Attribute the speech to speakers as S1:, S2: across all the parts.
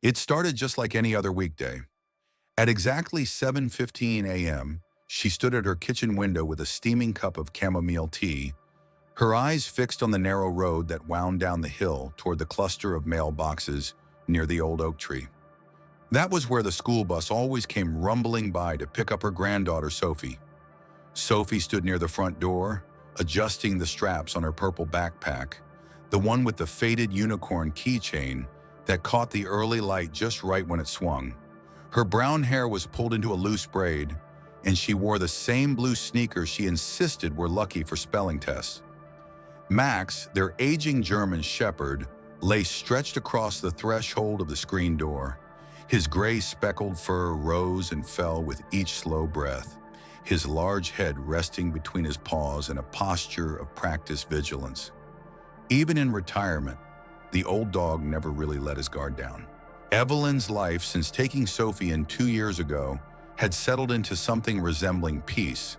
S1: It started just like any other weekday. At exactly 7:15 a.m., she stood at her kitchen window with a steaming cup of chamomile tea, her eyes fixed on the narrow road that wound down the hill toward the cluster of mailboxes near the old oak tree. That was where the school bus always came rumbling by to pick up her granddaughter, Sophie. Sophie stood near the front door, adjusting the straps on her purple backpack, the one with the faded unicorn keychain that caught the early light just right when it swung. Her brown hair was pulled into a loose braid, and she wore the same blue sneakers she insisted were lucky for spelling tests. Max, their aging German shepherd, lay stretched across the threshold of the screen door. His gray speckled fur rose and fell with each slow breath, his large head resting between his paws in a posture of practiced vigilance. Even in retirement, the old dog never really let his guard down. Evelyn's life since taking Sophie in 2 years ago had settled into something resembling peace,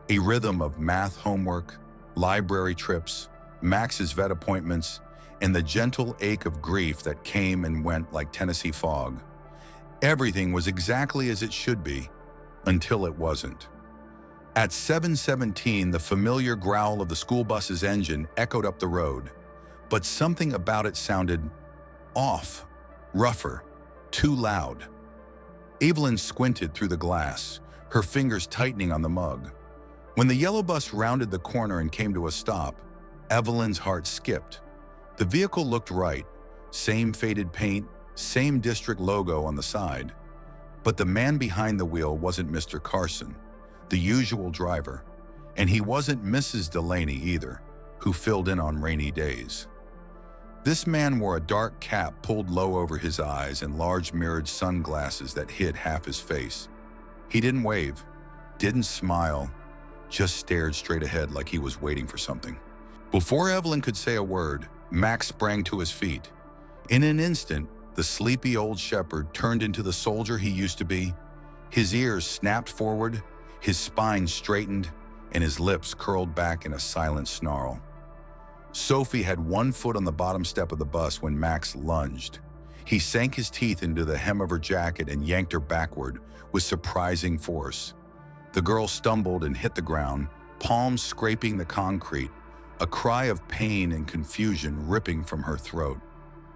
S1: a rhythm of math homework, library trips, Max's vet appointments, and the gentle ache of grief that came and went like Tennessee fog. Everything was exactly as it should be, until it wasn't. At 7:17, the familiar growl of the school bus's engine echoed up the road, but something about it sounded off, rougher, too loud. Evelyn squinted through the glass, her fingers tightening on the mug. When the yellow bus rounded the corner and came to a stop, Evelyn's heart skipped. The vehicle looked right, same faded paint, same district logo on the side. But the man behind the wheel wasn't Mr. Carson, the usual driver, and he wasn't Mrs. Delaney either, who filled in on rainy days. This man wore a dark cap pulled low over his eyes and large mirrored sunglasses that hid half his face. He didn't wave, didn't smile, just stared straight ahead like he was waiting for something. Before Evelyn could say a word, Max sprang to his feet. In an instant, the sleepy old shepherd turned into the soldier he used to be. His ears snapped forward, his spine straightened, and his lips curled back in a silent snarl. Sophie had one foot on the bottom step of the bus when Max lunged. He sank his teeth into the hem of her jacket and yanked her backward with surprising force. The girl stumbled and hit the ground, palms scraping the concrete, a cry of pain and confusion ripping from her throat.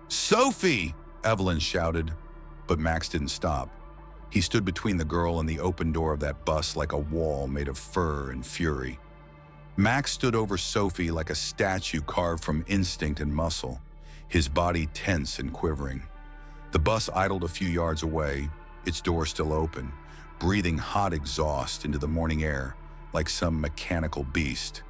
S1: "Sophie!" Evelyn shouted, but Max didn't stop. He stood between the girl and the open door of that bus like a wall made of fur and fury. Max stood over Sophie like a statue carved from instinct and muscle, his body tense and quivering. The bus idled a few yards away, its door still open, breathing hot exhaust into the morning air like some mechanical beast.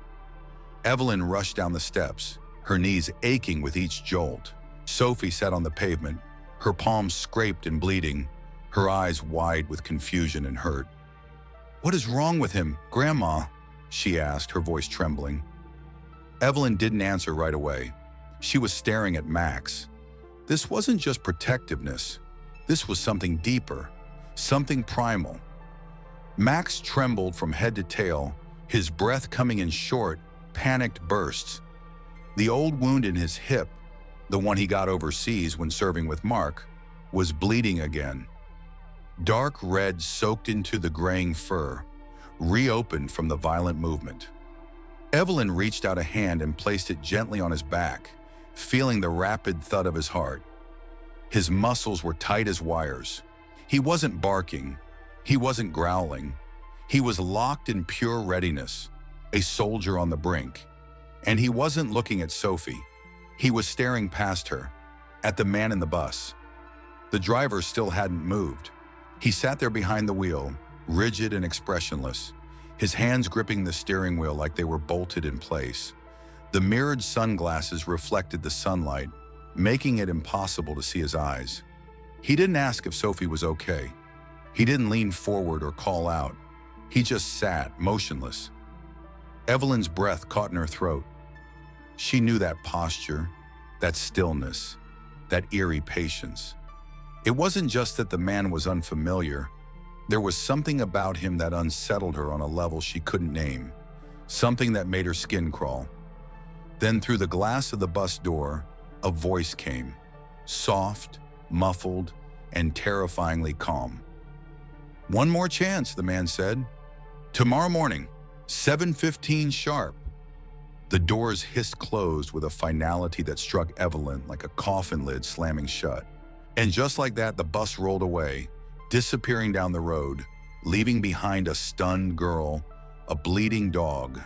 S1: Evelyn rushed down the steps, her knees aching with each jolt. Sophie sat on the pavement, her palms scraped and bleeding, her eyes wide with confusion and hurt. "What is wrong with him, Grandma?" she asked, her voice trembling. Evelyn didn't answer right away. She was staring at Max. This wasn't just protectiveness. This was something deeper, something primal. Max trembled from head to tail, his breath coming in short, panicked bursts. The old wound in his hip, the one he got overseas when serving with Mark, was bleeding again. Dark red soaked into the graying fur, reopened from the violent movement. Evelyn reached out a hand and placed it gently on his back, feeling the rapid thud of his heart. His muscles were tight as wires. He wasn't barking. He wasn't growling. He was locked in pure readiness, a soldier on the brink. And he wasn't looking at Sophie. He was staring past her, at the man in the bus. The driver still hadn't moved. He sat there behind the wheel, rigid and expressionless, his hands gripping the steering wheel like they were bolted in place. The mirrored sunglasses reflected the sunlight, making it impossible to see his eyes. He didn't ask if Sophie was okay. He didn't lean forward or call out. He just sat, motionless. Evelyn's breath caught in her throat. She knew that posture, that stillness, that eerie patience. It wasn't just that the man was unfamiliar. There was something about him that unsettled her on a level she couldn't name, something that made her skin crawl. Then through the glass of the bus door, a voice came, soft, muffled, and terrifyingly calm. "One more chance," the man said. "Tomorrow morning, 7:15 sharp." The doors hissed closed with a finality that struck Evelyn like a coffin lid slamming shut. And just like that, the bus rolled away, disappearing down the road, leaving behind a stunned girl, a bleeding dog,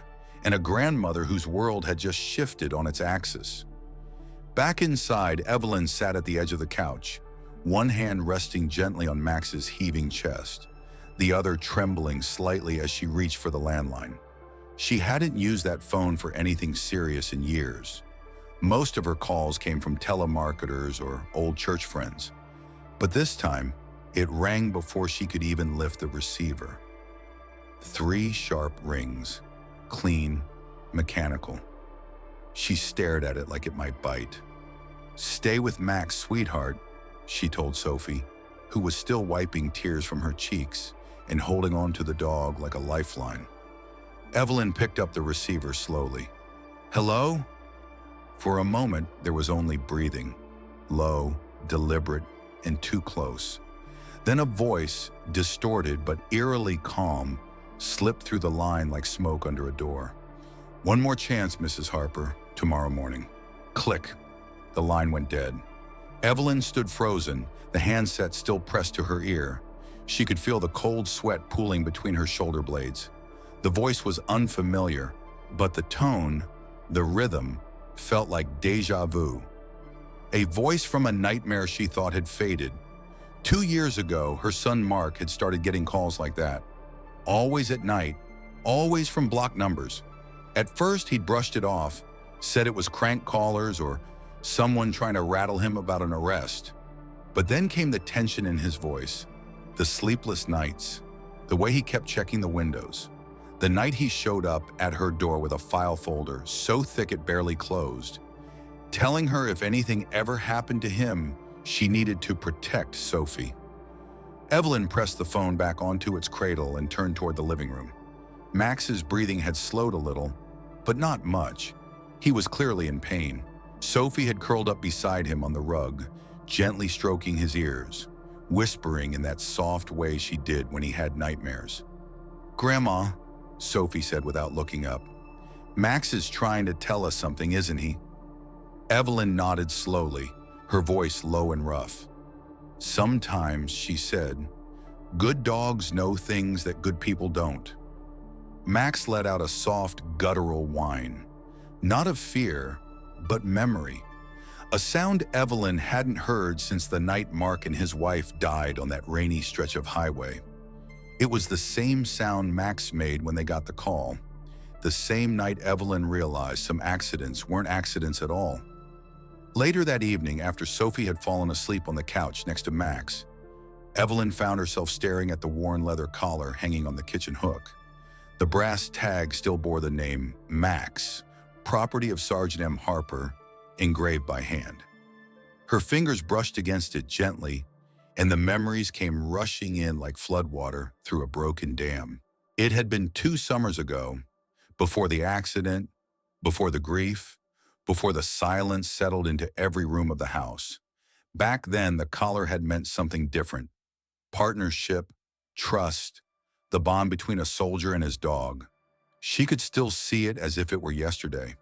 S1: and a grandmother whose world had just shifted on its axis. Back inside, Evelyn sat at the edge of the couch, one hand resting gently on Max's heaving chest, the other trembling slightly as she reached for the landline. She hadn't used that phone for anything serious in years. Most of her calls came from telemarketers or old church friends. But this time, it rang before she could even lift the receiver. 3 sharp rings, clean, mechanical. She stared at it like it might bite. "Stay with Max, sweetheart," she told Sophie, who was still wiping tears from her cheeks and holding on to the dog like a lifeline. Evelyn picked up the receiver slowly. "Hello?" For a moment, there was only breathing, low, deliberate, and too close. Then a voice, distorted but eerily calm, slipped through the line like smoke under a door. "One more chance, Mrs. Harper, tomorrow morning." Click. The line went dead. Evelyn stood frozen, the handset still pressed to her ear. She could feel the cold sweat pooling between her shoulder blades. The voice was unfamiliar, but the tone, the rhythm, felt like déjà vu. A voice from a nightmare she thought had faded. 2 years ago, her son Mark had started getting calls like that. Always at night, always from blocked numbers. At first, he'd brushed it off, said it was crank callers or someone trying to rattle him about an arrest. But then came the tension in his voice, the sleepless nights, the way he kept checking the windows. The night he showed up at her door with a file folder so thick it barely closed, telling her if anything ever happened to him, she needed to protect Sophie. Evelyn pressed the phone back onto its cradle and turned toward the living room. Max's breathing had slowed a little, but not much. He was clearly in pain. Sophie had curled up beside him on the rug, gently stroking his ears, whispering in that soft way she did when he had nightmares. "Grandma," Sophie said without looking up, "Max is trying to tell us something, isn't he?" Evelyn nodded slowly, her voice low and rough. "Sometimes," she said, "good dogs know things that good people don't." Max let out a soft, guttural whine, not of fear, but memory. A sound Evelyn hadn't heard since the night Mark and his wife died on that rainy stretch of highway. It was the same sound Max made when they got the call, the same night Evelyn realized some accidents weren't accidents at all. Later that evening, after Sophie had fallen asleep on the couch next to Max, Evelyn found herself staring at the worn leather collar hanging on the kitchen hook. The brass tag still bore the name Max, property of Sergeant M. Harper, engraved by hand. Her fingers brushed against it gently, and the memories came rushing in like floodwater through a broken dam. It had been 2 summers ago, before the accident, before the grief, before the silence settled into every room of the house. Back then, the collar had meant something different. Partnership, trust, the bond between a soldier and his dog. She could still see it as if it were yesterday.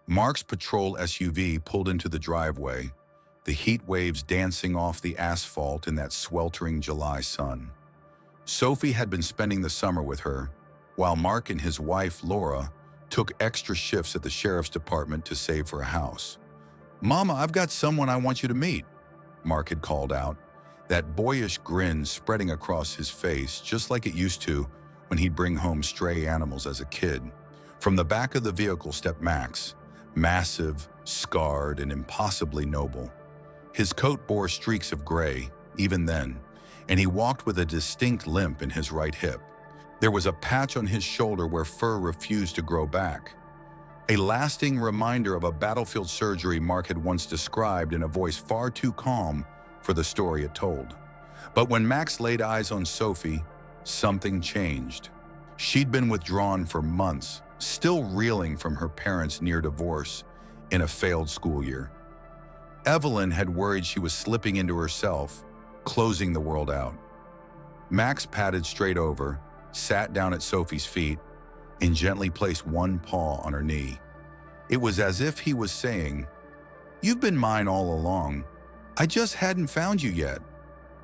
S1: Mark's patrol SUV pulled into the driveway, the heat waves dancing off the asphalt in that sweltering July sun. Sophie had been spending the summer with her, while Mark and his wife, Laura, took extra shifts at the sheriff's department to save for a house. "Mama, I've got someone I want you to meet," Mark had called out, that boyish grin spreading across his face just like it used to when he'd bring home stray animals as a kid. From the back of the vehicle stepped Max, massive, scarred, and impossibly noble. His coat bore streaks of gray, even then, and he walked with a distinct limp in his right hip. There was a patch on his shoulder where fur refused to grow back. A lasting reminder of a battlefield surgery Mark had once described in a voice far too calm for the story it told. But when Max laid eyes on Sophie, something changed. She'd been withdrawn for months, still reeling from her parents' near divorce in a failed school year. Evelyn had worried she was slipping into herself, closing the world out. Max padded straight over, sat down at Sophie's feet, and gently placed one paw on her knee. It was as if he was saying, "You've been mine all along. I just hadn't found you yet."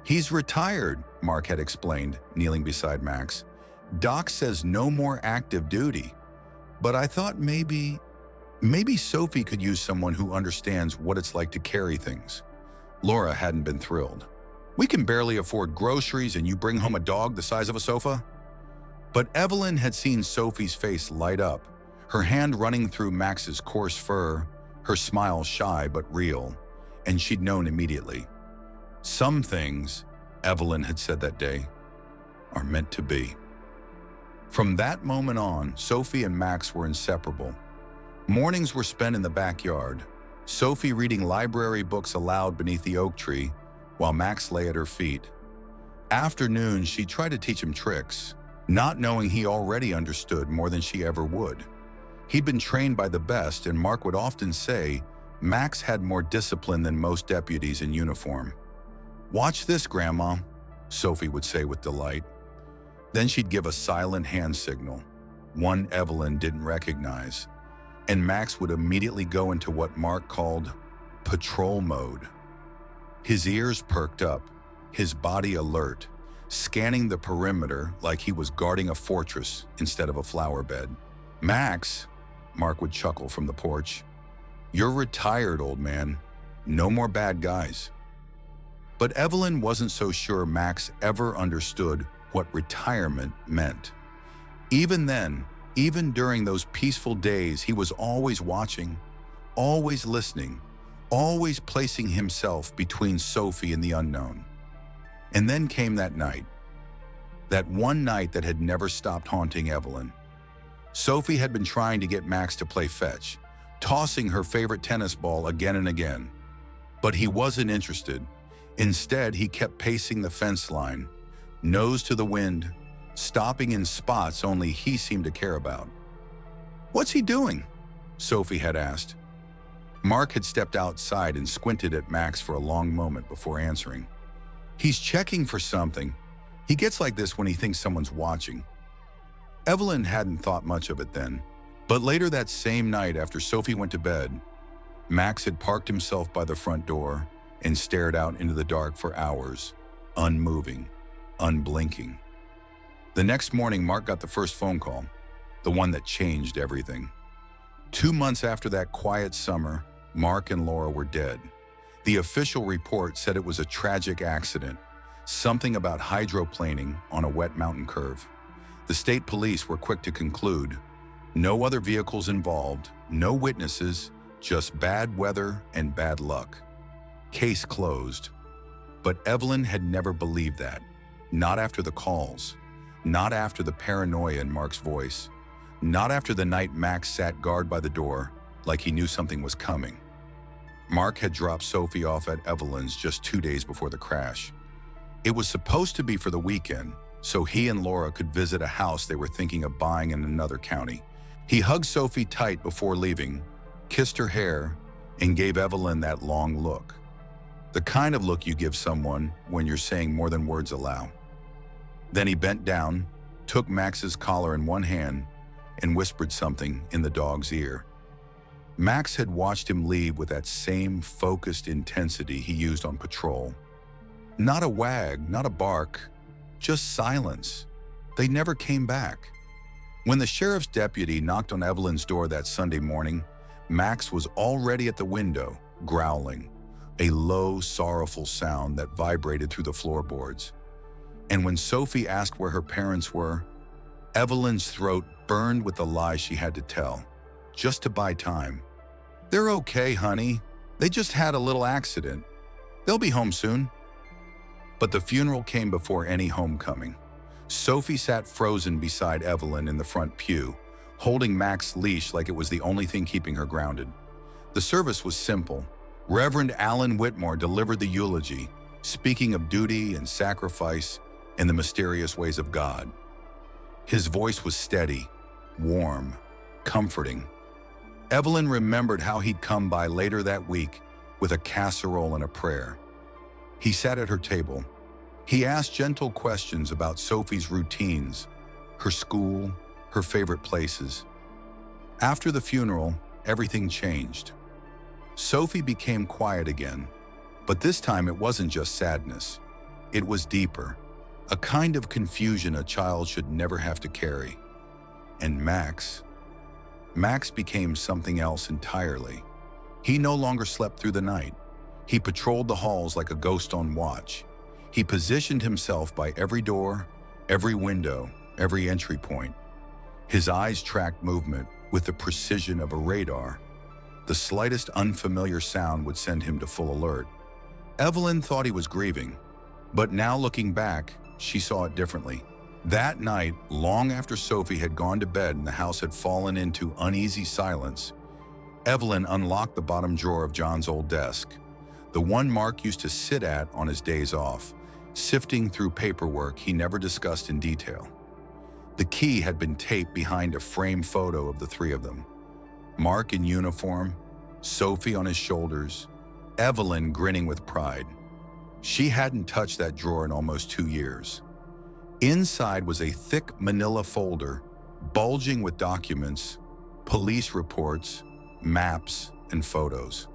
S1: "He's retired," Mark had explained, kneeling beside Max. "Doc says no more active duty. But I thought maybe Sophie could use someone who understands what it's like to carry things." Laura hadn't been thrilled. "We can barely afford groceries and you bring home a dog the size of a sofa?" But Evelyn had seen Sophie's face light up, her hand running through Max's coarse fur, her smile shy but real, and she'd known immediately. Some things, Evelyn had said that day, are meant to be. From that moment on, Sophie and Max were inseparable. Mornings were spent in the backyard, Sophie reading library books aloud beneath the oak tree, while Max lay at her feet. Afternoons, she tried to teach him tricks, not knowing he already understood more than she ever would. He'd been trained by the best, and Mark would often say Max had more discipline than most deputies in uniform. "Watch this, Grandma," Sophie would say with delight. Then she'd give a silent hand signal, one Evelyn didn't recognize, and Max would immediately go into what Mark called patrol mode. His ears perked up, his body alert, scanning the perimeter like he was guarding a fortress instead of a flower bed. "Max," Mark would chuckle from the porch, "you're retired, old man. No more bad guys." But Evelyn wasn't so sure Max ever understood what retirement meant. Even then, even during those peaceful days, he was always watching, always listening, always placing himself between Sophie and the unknown. And then came that night. That one night that had never stopped haunting Evelyn. Sophie had been trying to get Max to play fetch, tossing her favorite tennis ball again and again. But he wasn't interested. Instead, he kept pacing the fence line, nose to the wind, stopping in spots only he seemed to care about. "What's he doing?" Sophie had asked. Mark had stepped outside and squinted at Max for a long moment before answering. "He's checking for something. He gets like this when he thinks someone's watching." Evelyn hadn't thought much of it then, but later that same night after Sophie went to bed, Max had parked himself by the front door and stared out into the dark for hours, unmoving, unblinking. The next morning, Mark got the first phone call, the one that changed everything. 2 months after that quiet summer, Mark and Laura were dead. The official report said it was a tragic accident, something about hydroplaning on a wet mountain curve. The state police were quick to conclude, no other vehicles involved, no witnesses, just bad weather and bad luck. Case closed. But Evelyn had never believed that. Not after the calls. Not after the paranoia in Mark's voice. Not after the night Max sat guard by the door, like he knew something was coming. Mark had dropped Sophie off at Evelyn's just 2 days before the crash. It was supposed to be for the weekend, so he and Laura could visit a house they were thinking of buying in another county. He hugged Sophie tight before leaving, kissed her hair, and gave Evelyn that long look. The kind of look you give someone when you're saying more than words allow. Then he bent down, took Max's collar in one hand, and whispered something in the dog's ear. Max had watched him leave with that same focused intensity he used on patrol. Not a wag, not a bark, just silence. They never came back. When the sheriff's deputy knocked on Evelyn's door that Sunday morning, Max was already at the window, growling, a low, sorrowful sound that vibrated through the floorboards. And when Sophie asked where her parents were, Evelyn's throat burned with the lie she had to tell, just to buy time. "They're okay, honey. They just had a little accident. They'll be home soon." But the funeral came before any homecoming. Sophie sat frozen beside Evelyn in the front pew, holding Max's leash like it was the only thing keeping her grounded. The service was simple. Reverend Alan Whitmore delivered the eulogy, speaking of duty and sacrifice and the mysterious ways of God. His voice was steady, warm, comforting. Evelyn remembered how he'd come by later that week with a casserole and a prayer. He sat at her table. He asked gentle questions about Sophie's routines, her school, her favorite places. After the funeral, everything changed. Sophie became quiet again, but this time it wasn't just sadness. It was deeper, a kind of confusion a child should never have to carry. And Max became something else entirely. He no longer slept through the night. He patrolled the halls like a ghost on watch. He positioned himself by every door, every window, every entry point. His eyes tracked movement with the precision of a radar. The slightest unfamiliar sound would send him to full alert. Evelyn thought he was grieving, but now looking back, she saw it differently. That night, long after Sophie had gone to bed and the house had fallen into uneasy silence, Evelyn unlocked the bottom drawer of John's old desk, the one Mark used to sit at on his days off, sifting through paperwork he never discussed in detail. The key had been taped behind a framed photo of the three of them. Mark in uniform, Sophie on his shoulders, Evelyn grinning with pride. She hadn't touched that drawer in almost 2 years. Inside was a thick manila folder, bulging with documents, police reports, maps, and photos.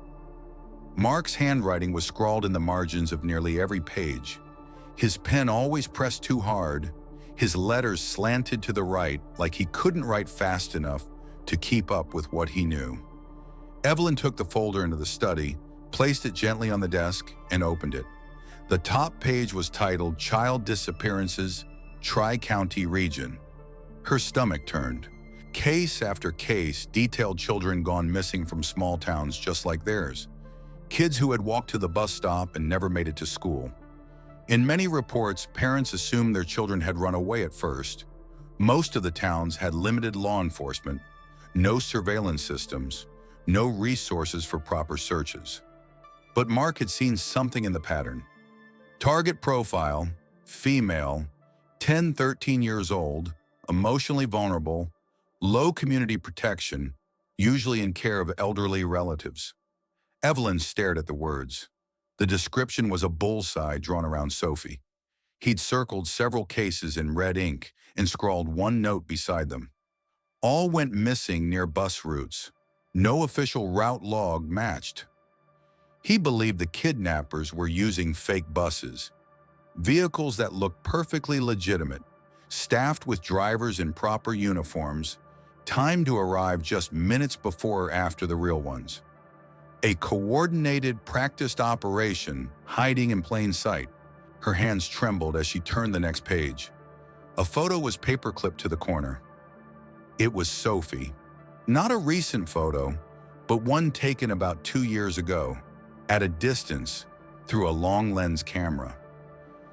S1: Mark's handwriting was scrawled in the margins of nearly every page. His pen always pressed too hard, his letters slanted to the right like he couldn't write fast enough to keep up with what he knew. Evelyn took the folder into the study, placed it gently on the desk, and opened it. The top page was titled Child Disappearances, Tri-County Region. Her stomach turned. Case after case detailed children gone missing from small towns just like theirs. Kids who had walked to the bus stop and never made it to school. In many reports, parents assumed their children had run away at first. Most of the towns had limited law enforcement, no surveillance systems, no resources for proper searches. But Mark had seen something in the pattern. Target profile, female, 10-13 years old, emotionally vulnerable, low community protection, usually in care of elderly relatives. Evelyn stared at the words. The description was a bullseye drawn around Sophie. He'd circled several cases in red ink and scrawled one note beside them. All went missing near bus routes. No official route log matched. He believed the kidnappers were using fake buses, vehicles that looked perfectly legitimate, staffed with drivers in proper uniforms, timed to arrive just minutes before or after the real ones. A coordinated, practiced operation hiding in plain sight. Her hands trembled as she turned the next page. A photo was paperclipped to the corner. It was Sophie. Not a recent photo, but one taken about 2 years ago, at a distance, through a long lens camera.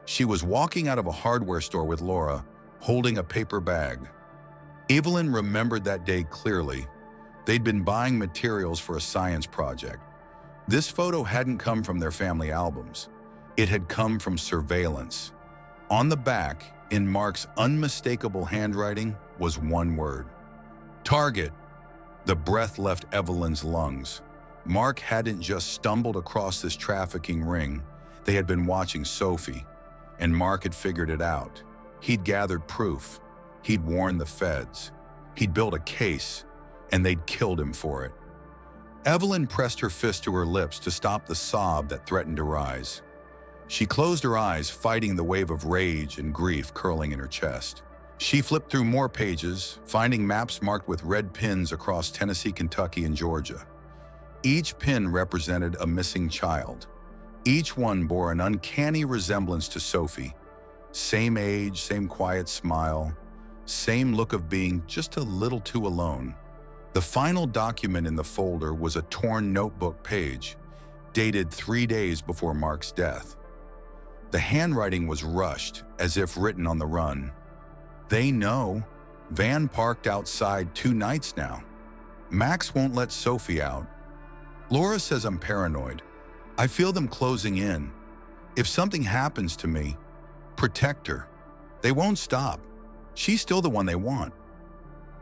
S1: She was walking out of a hardware store with Laura, holding a paper bag. Evelyn remembered that day clearly. They'd been buying materials for a science project. This photo hadn't come from their family albums. It had come from surveillance. On the back, in Mark's unmistakable handwriting, was one word. Target. The breath left Evelyn's lungs. Mark hadn't just stumbled across this trafficking ring. They had been watching Sophie, and Mark had figured it out. He'd gathered proof. He'd warned the feds. He'd built a case, and they'd killed him for it. Evelyn pressed her fist to her lips to stop the sob that threatened to rise. She closed her eyes, fighting the wave of rage and grief curling in her chest. She flipped through more pages, finding maps marked with red pins across Tennessee, Kentucky, and Georgia. Each pin represented a missing child. Each one bore an uncanny resemblance to Sophie. Same age, same quiet smile, same look of being just a little too alone. The final document in the folder was a torn notebook page, dated 3 days before Mark's death. The handwriting was rushed, as if written on the run. They know. Van parked outside 2 nights now. Max won't let Sophie out. Laura says I'm paranoid. I feel them closing in. If something happens to me, protect her. They won't stop. She's still the one they want.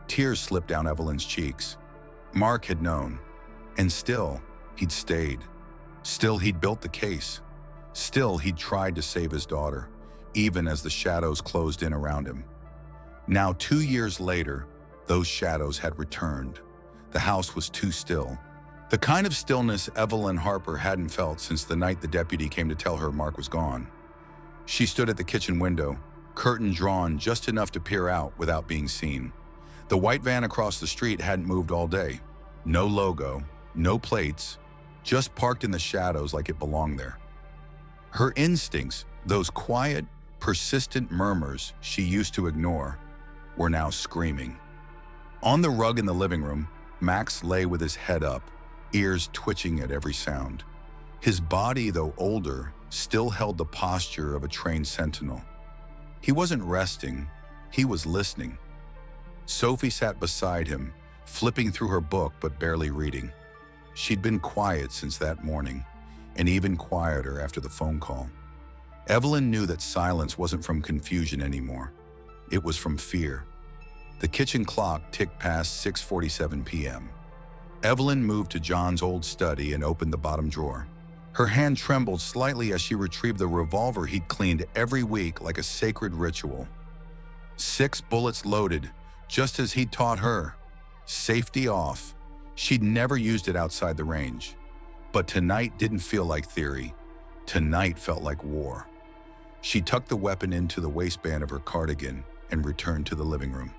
S1: Tears slipped down Evelyn's cheeks. Mark had known, and still, he'd stayed. Still, he'd built the case. Still, he'd tried to save his daughter, even as the shadows closed in around him. Now, 2 years later, those shadows had returned. The house was too still. The kind of stillness Evelyn Harper hadn't felt since the night the deputy came to tell her Mark was gone. She stood at the kitchen window, curtain drawn just enough to peer out without being seen. The white van across the street hadn't moved all day. No logo, no plates, just parked in the shadows like it belonged there. Her instincts, those quiet, persistent murmurs she used to ignore, were now screaming. On the rug in the living room, Max lay with his head up, ears twitching at every sound. His body, though older, still held the posture of a trained sentinel. He wasn't resting, he was listening. Sophie sat beside him, flipping through her book but barely reading. She'd been quiet since that morning, and even quieter after the phone call. Evelyn knew that silence wasn't from confusion anymore. It was from fear. The kitchen clock ticked past 6:47 p.m. Evelyn moved to John's old study and opened the bottom drawer. Her hand trembled slightly as she retrieved the revolver he'd cleaned every week like a sacred ritual. 6 bullets loaded, just as he'd taught her. Safety off. She'd never used it outside the range. But tonight didn't feel like theory. Tonight felt like war. She tucked the weapon into the waistband of her cardigan and returned to the living room.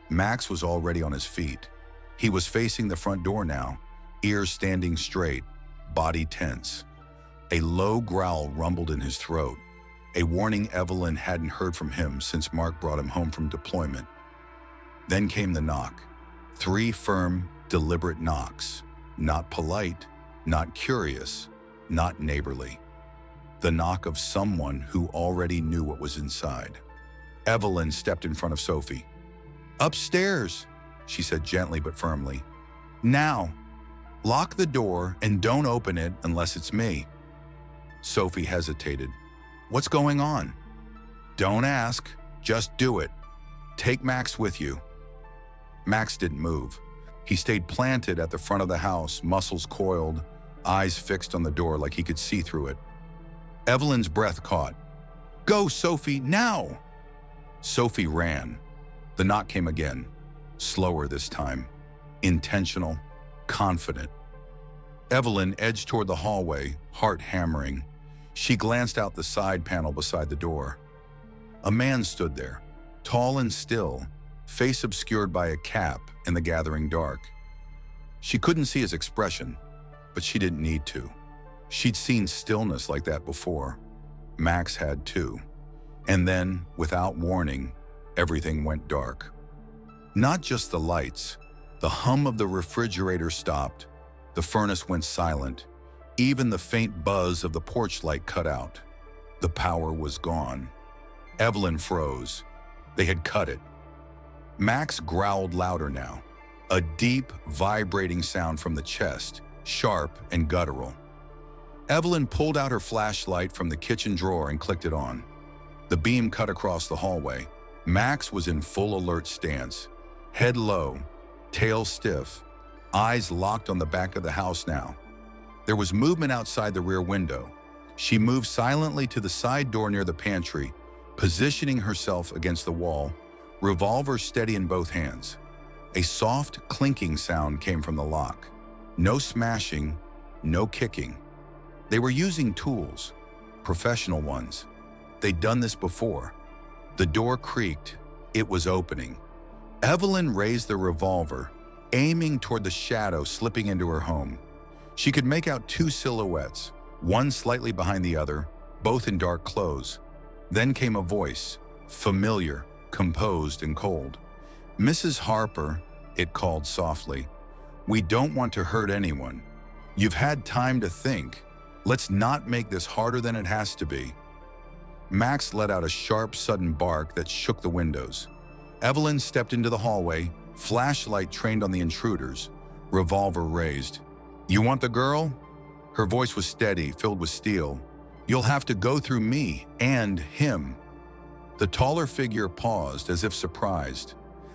S1: Max was already on his feet. He was facing the front door now, ears standing straight, body tense. A low growl rumbled in his throat, a warning Evelyn hadn't heard from him since Mark brought him home from deployment. Then came the knock. 3 firm, deliberate knocks. Not polite, not curious, not neighborly. The knock of someone who already knew what was inside. Evelyn stepped in front of Sophie. "Upstairs," she said gently but firmly. "Now. Lock the door and don't open it unless it's me." Sophie hesitated. "What's going on?" "Don't ask. Just do it. Take Max with you." Max didn't move. He stayed planted at the front of the house, muscles coiled, eyes fixed on the door like he could see through it. Evelyn's breath caught. "Go, Sophie, now!" Sophie ran. The knock came again, slower this time, intentional, confident. Evelyn edged toward the hallway, heart hammering. She glanced out the side panel beside the door. A man stood there, tall and still, face obscured by a cap in the gathering dark. She couldn't see his expression, but she didn't need to. She'd seen stillness like that before. Max had too. And then, without warning, everything went dark. Not just the lights. The hum of the refrigerator stopped. The furnace went silent. Even the faint buzz of the porch light cut out. The power was gone. Evelyn froze. They had cut it. Max growled louder now. A deep, vibrating sound from the chest, sharp and guttural. Evelyn pulled out her flashlight from the kitchen drawer and clicked it on. The beam cut across the hallway. Max was in full alert stance, head low, tail stiff, eyes locked on the back of the house now. There was movement outside the rear window. She moved silently to the side door near the pantry, positioning herself against the wall, revolver steady in both hands. A soft, clinking sound came from the lock. No smashing, no kicking. They were using tools, professional ones. They'd done this before. The door creaked. It was opening. Evelyn raised the revolver, aiming toward the shadow slipping into her home. She could make out 2 silhouettes, one slightly behind the other, both in dark clothes. Then came a voice, familiar, composed and cold. "Mrs. Harper," it called softly, "we don't want to hurt anyone. You've had time to think. Let's not make this harder than it has to be." Max let out a sharp, sudden bark that shook the windows. Evelyn stepped into the hallway, flashlight trained on the intruders, revolver raised. "You want the girl?" Her voice was steady, filled with steel. "You'll have to go through me and him." The taller figure paused as if surprised.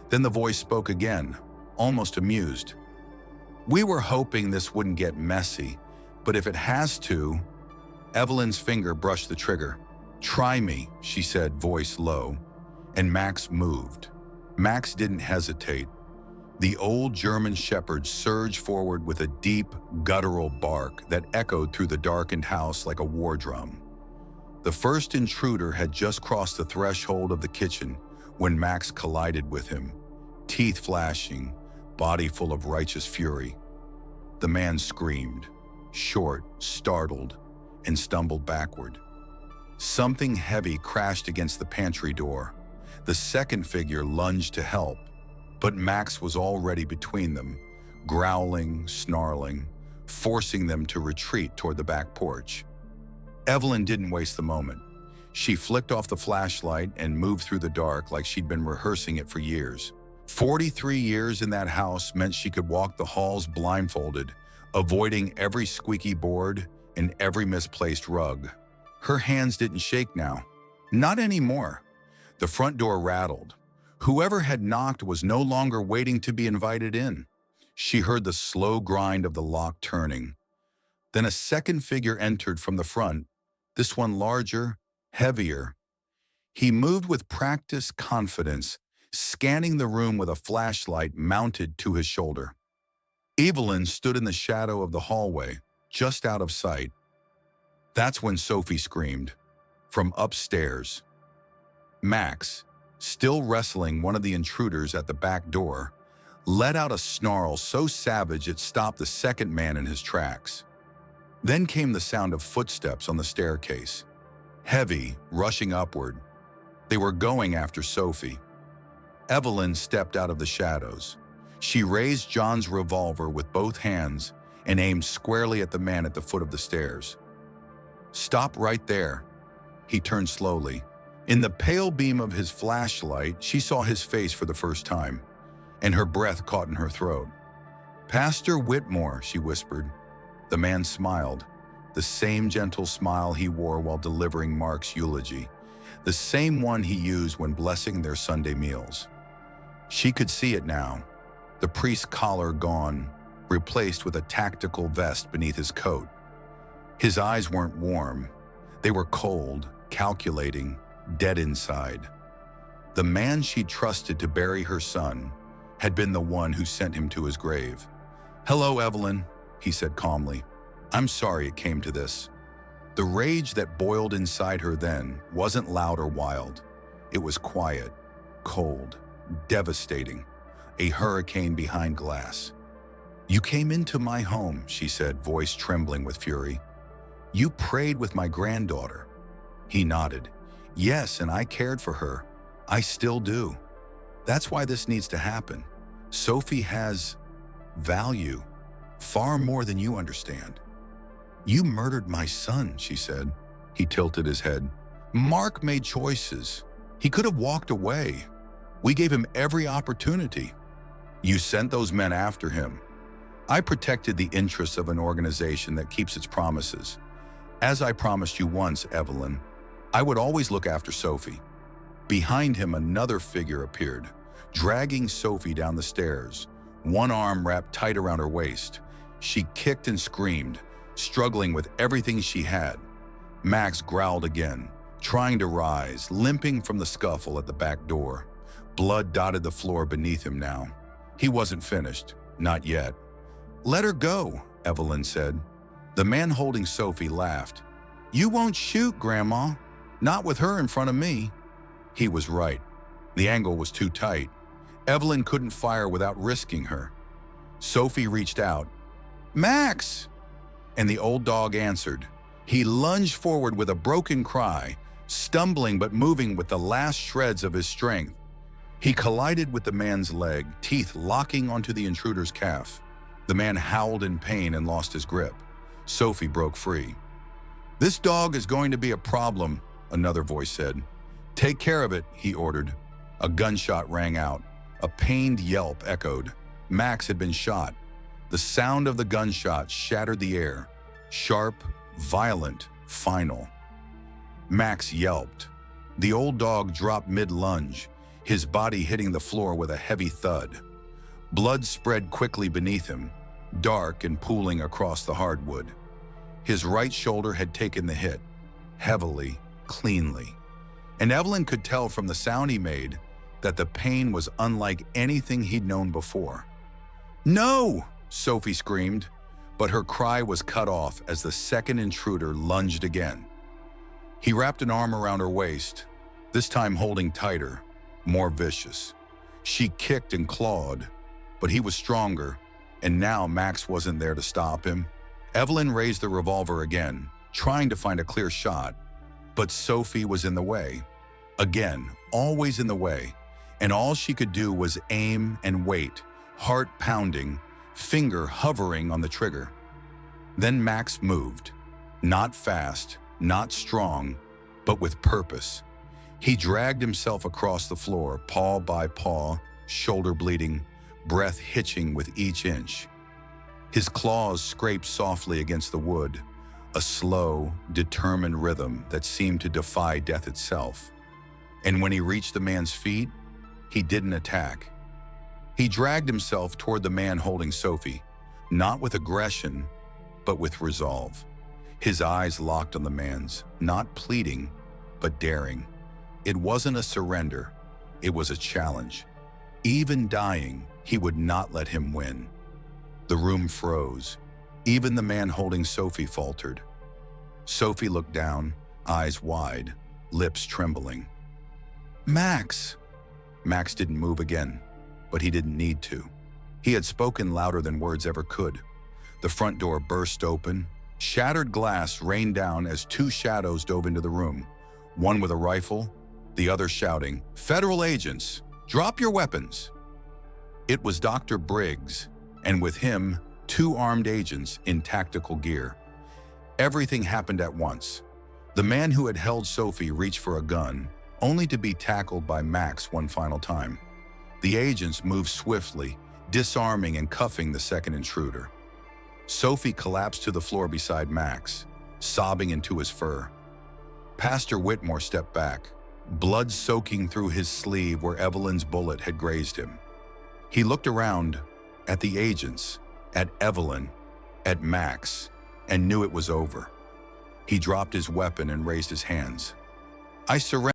S1: Then the voice spoke again, almost amused. "We were hoping this wouldn't get messy, But if it has to, Evelyn's finger brushed the trigger. "Try me," she said, voice low, and Max moved. Max didn't hesitate. The old German shepherd surged forward with a deep, guttural bark that echoed through the darkened house like a war drum. The first intruder had just crossed the threshold of the kitchen when Max collided with him, teeth flashing, body full of righteous fury. The man screamed, short, startled, and stumbled backward. Something heavy crashed against the pantry door. The second figure lunged to help, but Max was already between them, growling, snarling, forcing them to retreat toward the back porch. Evelyn didn't waste the moment. She flicked off the flashlight and moved through the dark like she'd been rehearsing it for years. 43 years in that house meant she could walk the halls blindfolded, avoiding every squeaky board and every misplaced rug. Her hands didn't shake now. Not anymore. The front door rattled. Whoever had knocked was no longer waiting to be invited in. She heard the slow grind of the lock turning. Then a second figure entered from the front, this one larger, heavier. He moved with practiced confidence, scanning the room with a flashlight mounted to his shoulder. Evelyn stood in the shadow of the hallway, just out of sight. That's when Sophie screamed, from upstairs. Max, still wrestling one of the intruders at the back door, let out a snarl so savage it stopped the second man in his tracks. Then came the sound of footsteps on the staircase, heavy, rushing upward. They were going after Sophie. Evelyn stepped out of the shadows. She raised John's revolver with both hands and aimed squarely at the man at the foot of the stairs. "Stop right there." He turned slowly. In the pale beam of his flashlight, she saw his face for the first time, and her breath caught in her throat. "Pastor Whitmore," she whispered. The man smiled, the same gentle smile he wore while delivering Mark's eulogy, the same one he used when blessing their Sunday meals. She could see it now, the priest's collar gone, replaced with a tactical vest beneath his coat. His eyes weren't warm. They were cold, calculating, dead inside. The man she trusted to bury her son had been the one who sent him to his grave. "Hello, Evelyn," he said calmly. "I'm sorry it came to this." The rage that boiled inside her then wasn't loud or wild. It was quiet, cold, devastating, a hurricane behind glass. "You came into my home," she said, voice trembling with fury. "You prayed with my granddaughter." He nodded. "Yes, and I cared for her. I still do. That's why this needs to happen. Sophie has value, far more than you understand." "You murdered my son," she said. He tilted his head. "Mark made choices. He could have walked away. We gave him every opportunity. You sent those men after him. I protected the interests of an organization that keeps its promises. As I promised you once, Evelyn, I would always look after Sophie." Behind him, another figure appeared, dragging Sophie down the stairs, one arm wrapped tight around her waist. She kicked and screamed, struggling with everything she had. Max growled again, trying to rise, limping from the scuffle at the back door. Blood dotted the floor beneath him now. He wasn't finished, not yet. "Let her go," Evelyn said. The man holding Sophie laughed. "You won't shoot, Grandma. Not with her in front of me." He was right. The angle was too tight. Evelyn couldn't fire without risking her. Sophie reached out. "Max!" And the old dog answered. He lunged forward with a broken cry, stumbling but moving with the last shreds of his strength. He collided with the man's leg, teeth locking onto the intruder's calf. The man howled in pain and lost his grip. Sophie broke free. "This dog is going to be a problem," another voice said. "Take care of it," he ordered. A gunshot rang out. A pained yelp echoed. Max had been shot. The sound of the gunshot shattered the air. Sharp, violent, final. Max yelped. The old dog dropped mid-lunge, his body hitting the floor with a heavy thud. Blood spread quickly beneath him, dark and pooling across the hardwood. His right shoulder had taken the hit, heavily, cleanly. And Evelyn could tell from the sound he made that the pain was unlike anything he'd known before. "No!" Sophie screamed, but her cry was cut off as the second intruder lunged again. He wrapped an arm around her waist, this time holding tighter, more vicious. She kicked and clawed, but he was stronger, and now Max wasn't there to stop him. Evelyn raised the revolver again, trying to find a clear shot, but Sophie was in the way. Again, always in the way, and all she could do was aim and wait, heart pounding, finger hovering on the trigger. Then Max moved, not fast, not strong, but with purpose. He dragged himself across the floor, paw by paw, shoulder bleeding, breath hitching with each inch. His claws scraped softly against the wood, a slow, determined rhythm that seemed to defy death itself. And when he reached the man's feet, he didn't attack. He dragged himself toward the man holding Sophie, not with aggression, but with resolve. His eyes locked on the man's, not pleading, but daring. It wasn't a surrender, it was a challenge. Even dying, he would not let him win. The room froze. Even the man holding Sophie faltered. Sophie looked down, eyes wide, lips trembling. "Max!" Max didn't move again, but he didn't need to. He had spoken louder than words ever could. The front door burst open. Shattered glass rained down as two shadows dove into the room, one with a rifle, the other shouting, "Federal agents, drop your weapons!" It was Dr. Briggs, and with him, two armed agents in tactical gear. Everything happened at once. The man who had held Sophie reached for a gun, only to be tackled by Max one final time. The agents moved swiftly, disarming and cuffing the second intruder. Sophie collapsed to the floor beside Max, sobbing into his fur. Pastor Whitmore stepped back, blood soaking through his sleeve where Evelyn's bullet had grazed him. He looked around at the agents, at Evelyn, at Max, and knew it was over. He dropped his weapon and raised his hands. "I surrender."